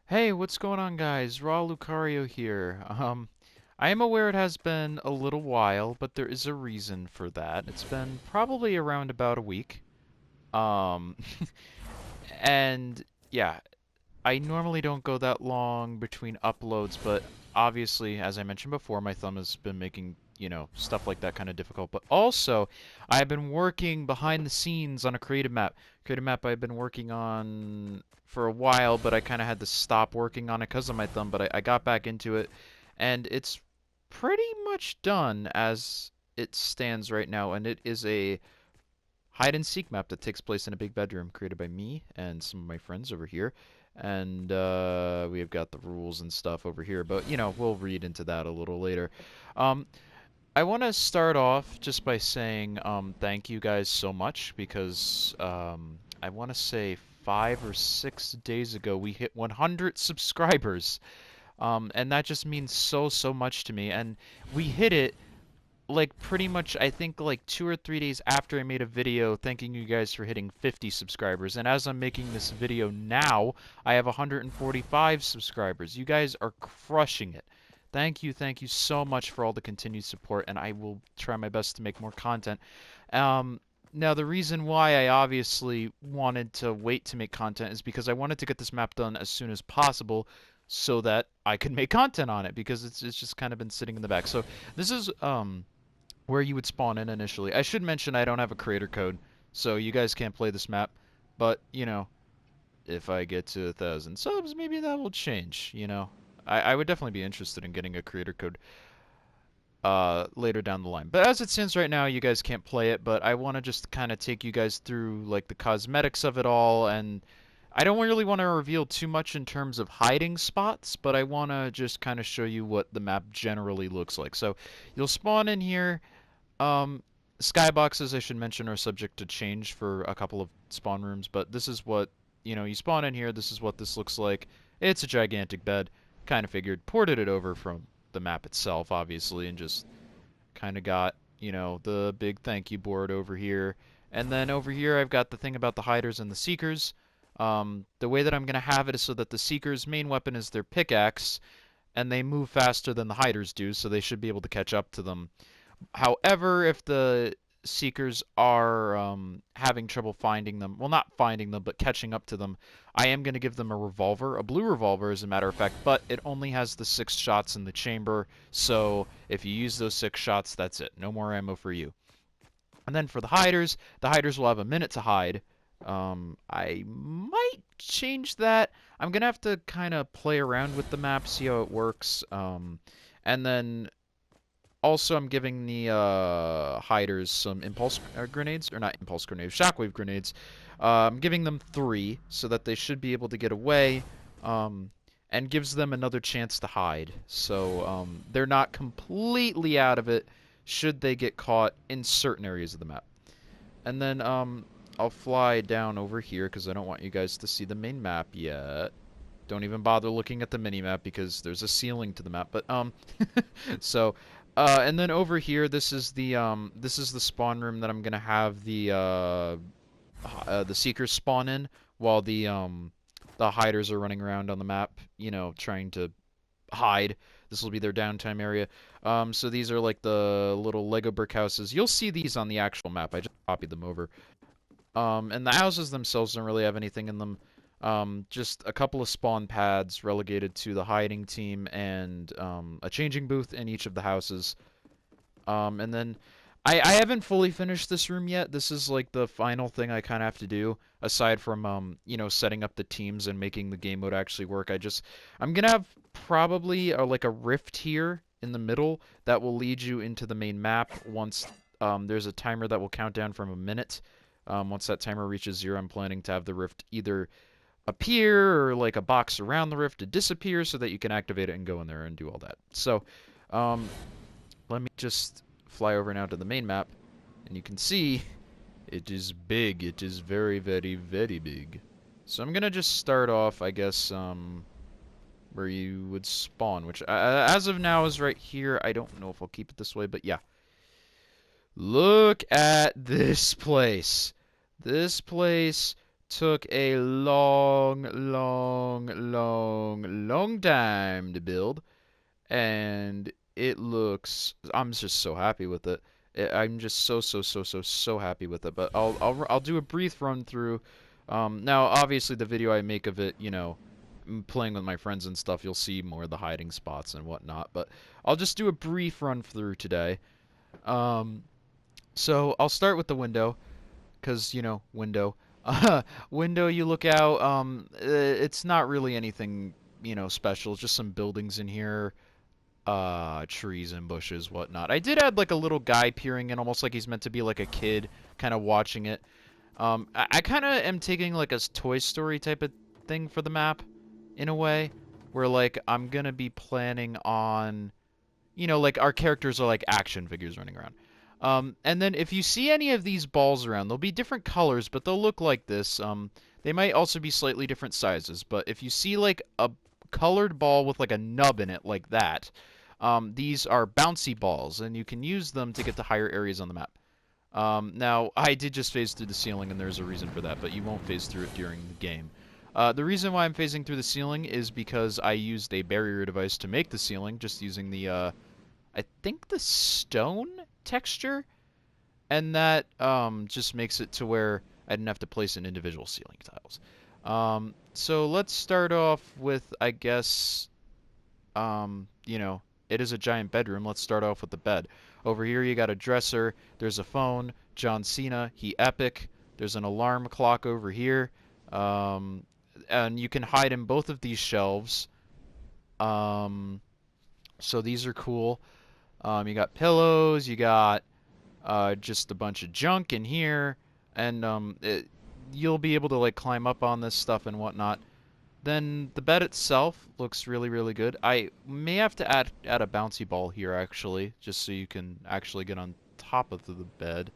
Hey, what's going on, guys? Raw Lucario here. I am aware it has been a little while, but there is a reason for that. It's been probably around about a week. Um, and yeah, I normally don't go that long between uploads, but obviously, as I mentioned before, my thumb has been making, stuff like that kind of difficult. But also, I've been working behind the scenes on a creative map. Creative map I've been working on for a while, but I kind of had to stop working on it because of my thumb. But I got back into it, and it's pretty much done as it stands right now. And it is a hide and seek map that takes place in a big bedroom created by me and some of my friends over here. And we have got the rules and stuff over here, but we'll read into that a little later. Um, I want to start off just by saying thank you guys so much because I want to say 5 or 6 days ago we hit 100 subscribers, and that just means so much to me. And we hit it like pretty much I think like 2 or 3 days after I made a video thanking you guys for hitting 50 subscribers. And as I'm making this video now, I have 145 subscribers. You guys are crushing it. Thank you so much for all the continued support, and I will try my best to make more content. Now, the reason why I obviously wanted to wait to make content is because I wanted to get this map done as soon as possible so that I could make content on it because it's just kind of been sitting in the back. So this is where you would spawn in initially. I should mention I don't have a creator code, so you guys can't play this map. But, if I get to 1,000 subs, maybe that will change. I would definitely be interested in getting a creator code later down the line. But as it stands right now, you guys can't play it, but I want to just kind of take you guys through, like, the cosmetics of it all, and I don't really want to reveal too much in terms of hiding spots, but I want to just kind of show you what the map generally looks like. So, you'll spawn in here. um, Skyboxes, I should mention, are subject to change for a couple of spawn rooms, but this is what, you spawn in here, this is what this looks like. It's a gigantic bed. Kind of figured. Ported it over from the map itself, obviously, and just kind of got, the big thank you board over here. And then over here, I've got the thing about the hiders and the seekers. The way that I'm going to have it is so that the seekers' main weapon is their pickaxe, and they move faster than the hiders do, so they should be able to catch up to them. However, if the seekers are having trouble finding them, well, not finding them, but catching up to them, I am going to give them a revolver, a blue revolver, as a matter of fact, but it only has the 6 shots in the chamber, so if you use those 6 shots, that's it. No more ammo for you. And then for the hiders will have a minute to hide. I might change that. I'm going to have to kind of play around with the map, see how it works. And then also, I'm giving the hiders some impulse grenades, or not impulse grenades, shockwave grenades. I'm giving them 3 so that they should be able to get away, and gives them another chance to hide. So they're not completely out of it should they get caught in certain areas of the map. And then I'll fly down over here because I don't want you guys to see the main map yet. Don't even bother looking at the mini map because there's a ceiling to the map. But so and then over here, this is the spawn room that I'm gonna have the seekers spawn in while the hiders are running around on the map, trying to hide. This will be their downtime area. So these are like the little Lego brick houses. You'll see these on the actual map. I just copied them over. And the houses themselves don't really have anything in them. Just a couple of spawn pads relegated to the hiding team and a changing booth in each of the houses. And then I haven't fully finished this room yet. This is like the final thing I kind of have to do aside from setting up the teams and making the game mode actually work. I'm gonna have probably like a rift here in the middle that will lead you into the main map once there's a timer that will count down from a minute. Once that timer reaches 0, I'm planning to have the rift either appear or like a box around the rift to disappear so that you can activate it and go in there and do all that. So, let me just fly over now to the main map, and you can see it is big. It is very big. So I'm gonna just start off, I guess, where you would spawn, which as of now is right here. I don't know if I'll keep it this way, but yeah. Look at this place. This place took a long time to build, and it looks. I'm just so happy with it. I'm just so happy with it. But I'll do a brief run through. Now, obviously, the video I make of it, playing with my friends and stuff, you'll see more of the hiding spots and whatnot. But I'll just do a brief run through today. Um, so I'll start with the window, because window. Window. You look out. It's not really anything special. It's just some buildings in here, trees and bushes, whatnot. I did add like a little guy peering in, almost like he's meant to be like a kid, kind of watching it. I kind of am taking like a Toy Story type of thing for the map, in a way, where like I'm gonna be planning on, like our characters are like action figures running around. And then if you see any of these balls around, they'll be different colors, but they'll look like this. They might also be slightly different sizes, but if you see like a colored ball with like a nub in it like that, these are bouncy balls, and you can use them to get to higher areas on the map. Now, I did just phase through the ceiling, and there's a reason for that, but you won't phase through it during the game. The reason why I'm phasing through the ceiling is because I used a barrier device to make the ceiling, just using the, I think the stone texture, and that just makes it to where I didn't have to place in individual ceiling tiles. So let's start off with, I guess, it is a giant bedroom. Let's start off with the bed. Over here you got a dresser, there's a phone, John Cena, he epic, there's an alarm clock over here, and you can hide in both of these shelves. So these are cool. You got pillows, you got just a bunch of junk in here, and you'll be able to like climb up on this stuff and whatnot. Then the bed itself looks really, really good. I may have to add a bouncy ball here, actually, just so you can actually get on top of the bed.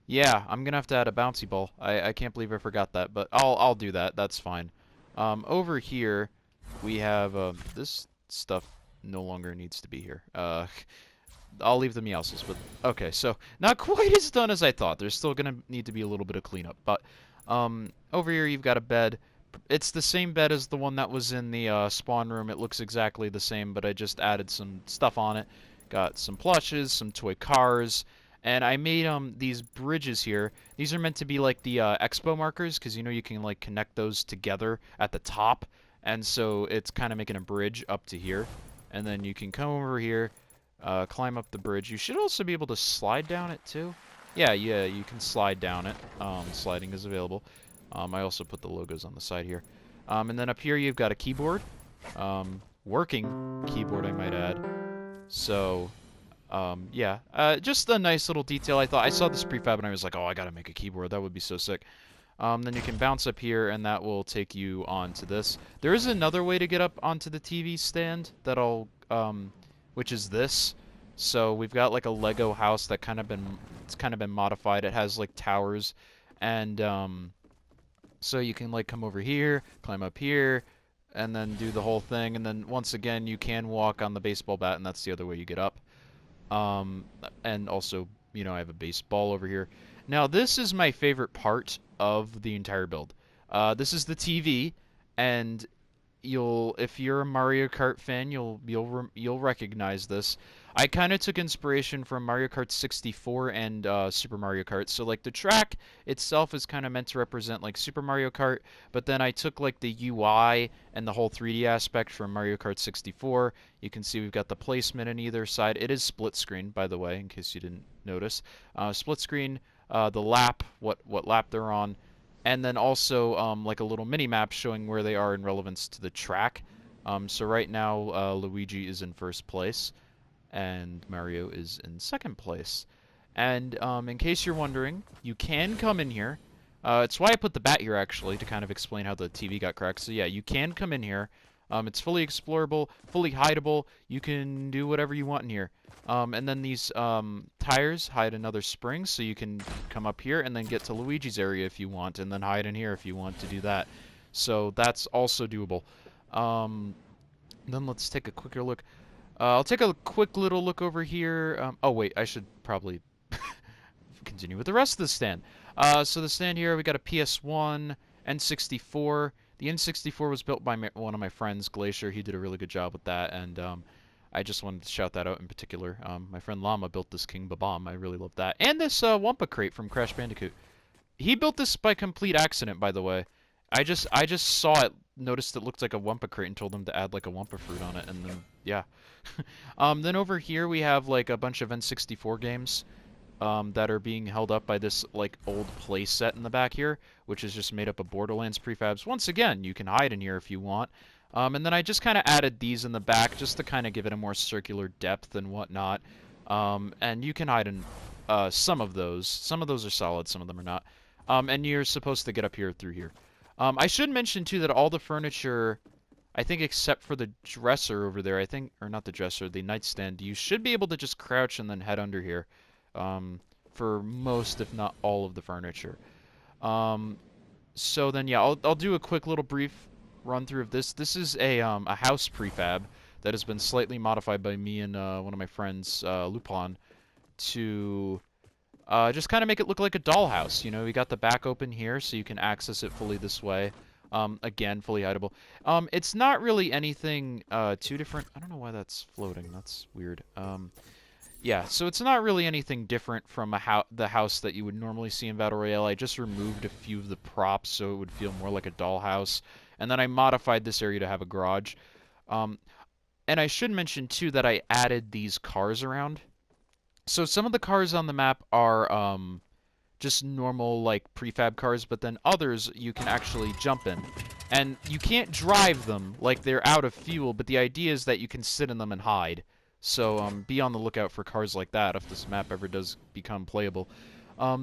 Yeah, I'm gonna have to add a bouncy ball. I can't believe I forgot that, but I'll do that. That's fine. Over here, we have this stuff no longer needs to be here. I'll leave the meowsles, but okay, so not quite as done as I thought. There's still gonna need to be a little bit of cleanup, but over here you've got a bed. It's the same bed as the one that was in the spawn room. It looks exactly the same, but I just added some stuff on it. Got some plushes, some toy cars, and I made these bridges here. These are meant to be like the expo markers, because you can like connect those together at the top, and so it's kind of making a bridge up to here. And then you can come over here, climb up the bridge. You should also be able to slide down it too. Yeah, you can slide down it. Sliding is available. I also put the logos on the side here. And then up here you've got a keyboard. Working keyboard, I might add. So, yeah. Just a nice little detail. I saw this prefab and I was like, oh, I gotta make a keyboard. That would be so sick. Then you can bounce up here and that will take you onto this. There is another way to get up onto the TV stand that which is this. So we've got like a Lego house that it's kind of been modified. It has like towers, and so you can like come over here, climb up here, and then do the whole thing. And then once again, you can walk on the baseball bat, and that's the other way you get up. And also, I have a baseball over here. Now, this is my favorite part of the entire build. This is the TV, and if you're a Mario Kart fan, you'll recognize this. I kind of took inspiration from Mario Kart 64 and Super Mario Kart. So like the track itself is kind of meant to represent like Super Mario Kart, but then I took like the UI and the whole 3D aspect from Mario Kart 64. You can see we've got the placement on either side. It is split screen, by the way, in case you didn't notice. Split screen, the lap, what lap they're on, and then also like a little mini map showing where they are in relevance to the track. So right now Luigi is in first place, and Mario is in second place. And in case you're wondering, you can come in here. It's why I put the bat here, actually, to kind of explain how the TV got cracked. So yeah, you can come in here. It's fully explorable, fully hideable. You can do whatever you want in here. And then these tires hide another spring, so you can come up here and then get to Luigi's area if you want, and then hide in here if you want to do that. So that's also doable. Then let's take a quicker look. I'll take a quick little look over here. Oh wait, I should probably continue with the rest of the stand. So the stand here, we got a PS1, N64. The N64 was built by one of my friends, Glacier. He did a really good job with that, and I just wanted to shout that out in particular. My friend Llama built this King Babam. I really love that. And this Wumpa crate from Crash Bandicoot. He built this by complete accident, by the way. I just saw it, noticed it looked like a Wumpa crate, and told him to add like a Wumpa fruit on it, and then yeah. Then over here we have like a bunch of N64 games that are being held up by this like old play set in the back here, which is just made up of Borderlands prefabs. Once again, you can hide in here if you want. And then I just kind of added these in the back just to kind of give it a more circular depth and whatnot. And you can hide in some of those. Some of those are solid, some of them are not. And you're supposed to get up here through here. I should mention too that all the furniture, I think except for the dresser over there, I think, or not the dresser, the nightstand, you should be able to just crouch and then head under here for most, if not all, of the furniture. So then, yeah, I'll do a quick little brief run through of this. This is a house prefab that has been slightly modified by me and one of my friends, Lupin, to just kind of make it look like a dollhouse. You know, we got the back open here, so you can access it fully this way. Again, fully hideable. It's not really anything too different. I don't know why that's floating. That's weird. Yeah, so it's not really anything different from the house that you would normally see in Battle Royale. I just removed a few of the props so it would feel more like a dollhouse. And then I modified this area to have a garage. And I should mention, too, that I added these cars around. So some of the cars on the map are just normal, like, prefab cars, but then others you can actually jump in. And you can't drive them, like they're out of fuel, but the idea is that you can sit in them and hide. So be on the lookout for cars like that if this map ever does become playable.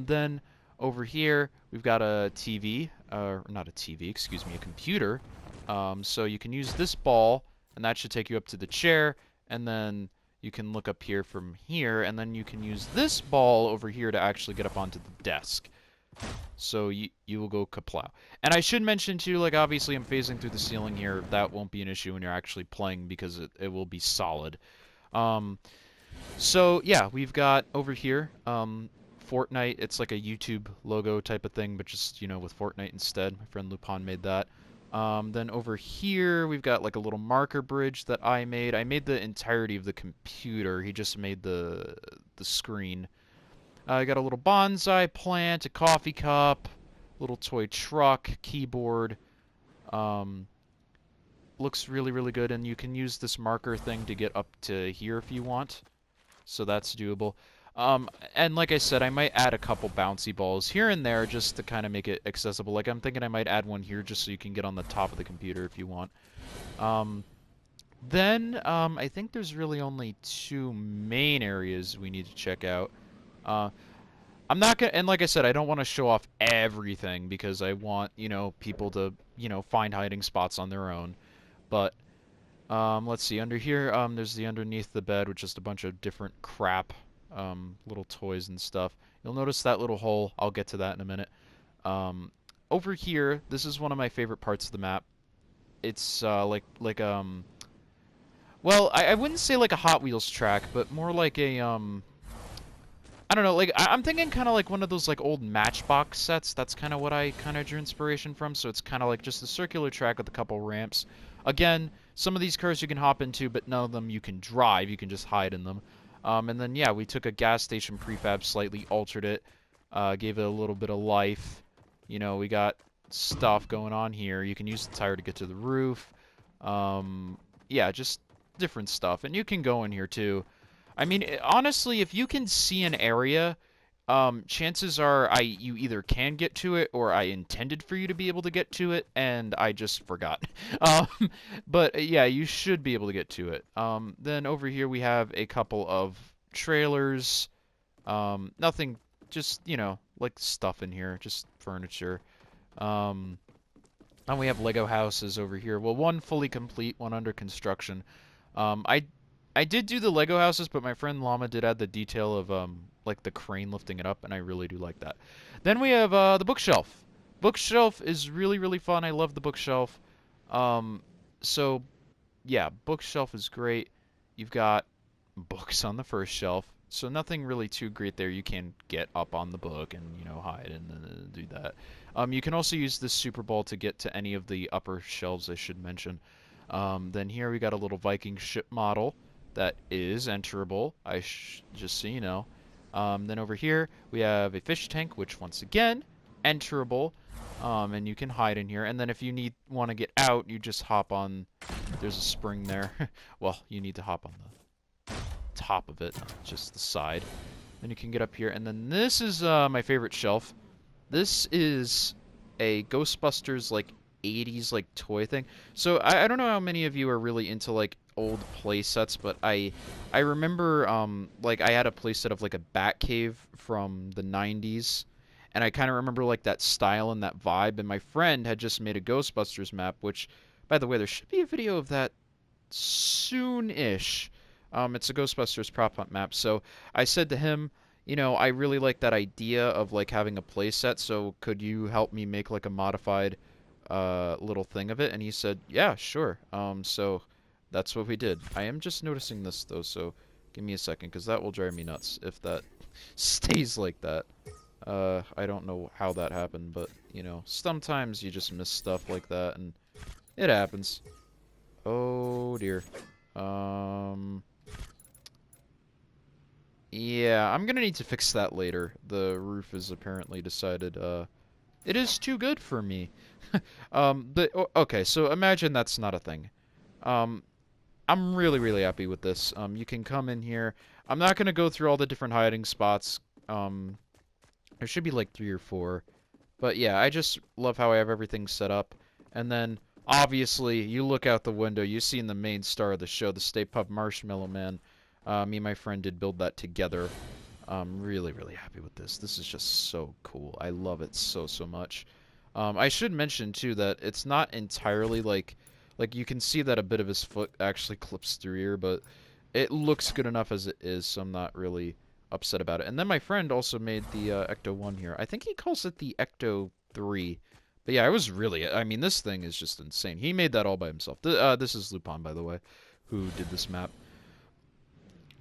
Then over here we've got a TV, not a TV, excuse me, a computer. So you can use this ball, and that should take you up to the chair, and then you can look up here from here, and then you can use this ball over here to actually get up onto the desk. So you will go kaplow. And I should mention too, like obviously I'm phasing through the ceiling here. That won't be an issue when you're actually playing because it will be solid. So yeah, we've got over here Fortnite. It's like a YouTube logo type of thing, but just, you know, with Fortnite instead. My friend Lupin made that. Then over here we've got like a little marker bridge that I made. I made the entirety of the computer. He just made the screen. I got a little bonsai plant, a coffee cup, little toy truck, keyboard. Looks really, really good, and you can use this marker thing to get up to here if you want. So that's doable. And like I said, I might add a couple bouncy balls here and there just to kind of make it accessible. Like I'm thinking I might add one here just so you can get on the top of the computer if you want. Then I think there's really only two main areas we need to check out. I'm not gonna, and like I said, I don't want to show off everything because I want, you know, people to, you know, find hiding spots on their own. But let's see, under here, there's the underneath the bed, which is a bunch of different crap, little toys and stuff. You'll notice that little hole. I'll get to that in a minute. Over here, this is one of my favorite parts of the map. It's well, I wouldn't say like a Hot Wheels track, but more like a I don't know, like I'm thinking kind of like one of those like old Matchbox sets. That's kind of what I kind of drew inspiration from. So it's kind of like just a circular track with a couple ramps. Again, some of these cars you can hop into, but none of them you can drive. You can just hide in them. And then yeah, we took a gas station prefab, slightly altered it, gave it a little bit of life. You know, we got stuff going on here. You can use the tire to get to the roof. Yeah, just different stuff. And you can go in here too. I mean, honestly, if you can see an area, chances are you either can get to it or I intended for you to be able to get to it, and I just forgot. But yeah, you should be able to get to it. Then over here we have a couple of trailers. Nothing, just, you know, like stuff in here, just furniture. And we have Lego houses over here. Well, one fully complete, one under construction. I did do the Lego houses, but my friend Llama did add the detail of like the crane lifting it up, and I really do like that. Then we have the bookshelf. Bookshelf is really, really fun. I love the bookshelf. So yeah, bookshelf is great. You've got books on the first shelf. So nothing really too great there. You can get up on the book and, you know, hide and do that. You can also use this Super Ball to get to any of the upper shelves, I should mention. Then here we got a little Viking ship model that is enterable, just so you know. Then over here we have a fish tank, which once again, enterable. And you can hide in here. And then if you want to get out, you just hop on. There's a spring there. Well, you need to hop on the top of it, not just the side. Then you can get up here. And then this is my favorite shelf. This is a Ghostbusters like 80s like toy thing. So I don't know how many of you are really into like old play sets, but I remember like I had a play set of like a Batcave from the 90s. And I kind of remember like that style and that vibe. And my friend had just made a Ghostbusters map, which, by the way, there should be a video of that soon-ish. It's a Ghostbusters prop hunt map. So I said to him, you know, I really like that idea of like having a play set. So could you help me make like a modified little thing of it? And he said, yeah, sure. So that's what we did. I am just noticing this though, so give me a second, because that will drive me nuts if that stays like that. I don't know how that happened, but, you know, sometimes you just miss stuff like that, and it happens. Oh, dear. Yeah, I'm gonna need to fix that later. The roof is apparently decided, it is too good for me. Okay, so imagine that's not a thing. I'm really, really happy with this. You can come in here. I'm not gonna go through all the different hiding spots. There should be like 3 or 4. But yeah, I just love how I have everything set up. And then, obviously, you look out the window, you see in the main star of the show, the Stay Puft Marshmallow Man. Me and my friend did build that together. I'm really, really happy with this. This is just so cool. I love it so, so much. I should mention, too, that it's not entirely like you can see that a bit of his foot actually clips through here, but it looks good enough as it is, so I'm not really upset about it. And then my friend also made the Ecto 1 here. I think he calls it the Ecto 3. But yeah, I mean, this thing is just insane. He made that all by himself. This is Lupin, by the way, who did this map.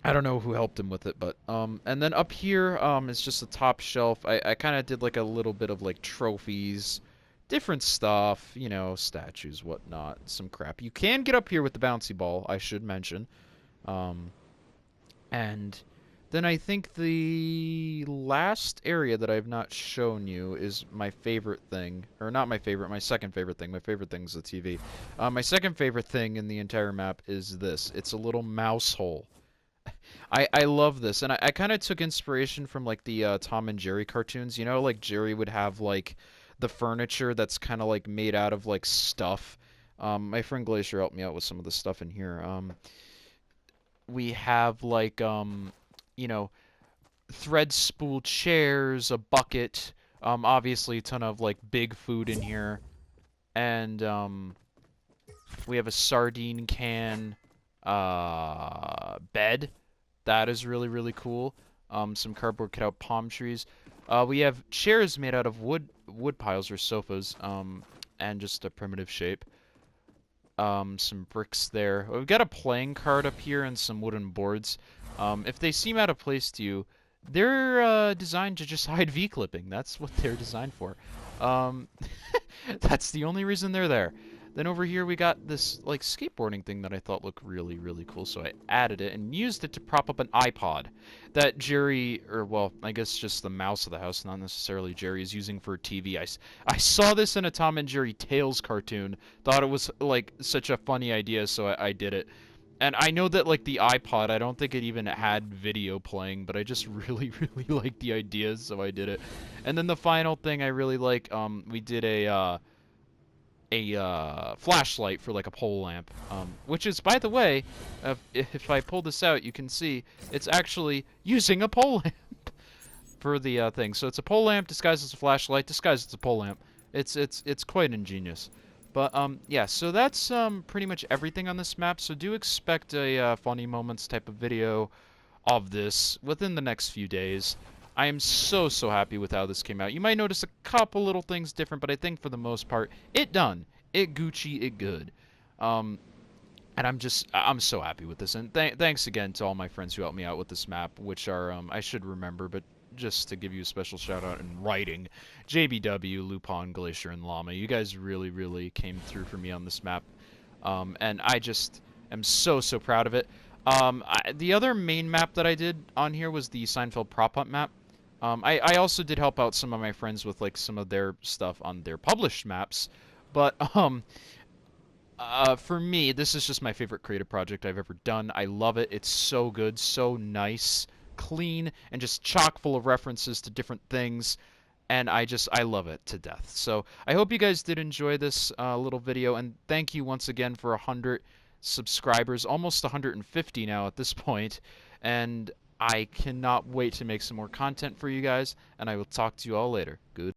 I don't know who helped him with it, but, and then up here, is just the top shelf. I kind of did, like, a little bit of, like, trophies, different stuff, you know, statues, whatnot, some crap. You can get up here with the bouncy ball, I should mention. And then I think the last area that I've not shown you is my favorite thing. Or not my favorite, my second favorite thing. My favorite thing is the TV. My second favorite thing in the entire map is this. It's a little mouse hole. I love this. And I kind of took inspiration from, like, the Tom and Jerry cartoons. You know, like, Jerry would have, like, the furniture that's kind of, like, made out of, like, stuff. My friend Glacier helped me out with some of the stuff in here. We have, like, you know, thread spool chairs, a bucket, obviously a ton of like big food in here, and we have a sardine can, bed. That is really, really cool. Some cardboard cutout palm trees. We have chairs made out of wood piles or sofas, and just a primitive shape. Some bricks there. We've got a playing card up here and some wooden boards. If they seem out of place to you, they're designed to just hide V-clipping. That's what they're designed for. That's the only reason they're there. Then over here we got this like skateboarding thing that I thought looked really, really cool, so I added it and used it to prop up an iPod that Jerry, or well, I guess just the mouse of the house, not necessarily Jerry, is using for TV. I saw this in a Tom and Jerry Tales cartoon, thought it was like such a funny idea, so I did it. And I know that like the iPod, I don't think it even had video playing, but I just really, really liked the idea, so I did it. And then the final thing I really like, we did a flashlight for like a pole lamp, which is, by the way, if I pull this out, you can see it's actually using a pole lamp for the thing. So it's a pole lamp disguised as a flashlight, disguised as a pole lamp. It's quite ingenious. But yeah, so that's pretty much everything on this map. So do expect a funny moments type of video of this within the next few days. I am so, so happy with how this came out. You might notice a couple little things different, but I think for the most part, it done. It Gucci, it good. And I'm so happy with this. And thanks again to all my friends who helped me out with this map, which are, I should remember, but just to give you a special shout out in writing, JBW, Lupin, Glacier, and Llama. You guys really, really came through for me on this map. And I just am so proud of it. The other main map that I did on here was the Seinfeld prop hunt map. I also did help out some of my friends with like some of their stuff on their published maps, but for me, this is just my favorite creative project I've ever done. I love it. It's so good, so nice, clean, and just chock full of references to different things. And I love it to death. So I hope you guys did enjoy this little video, and thank you once again for 100 subscribers, almost 150 now at this point. And I cannot wait to make some more content for you guys, and I will talk to you all later. Good.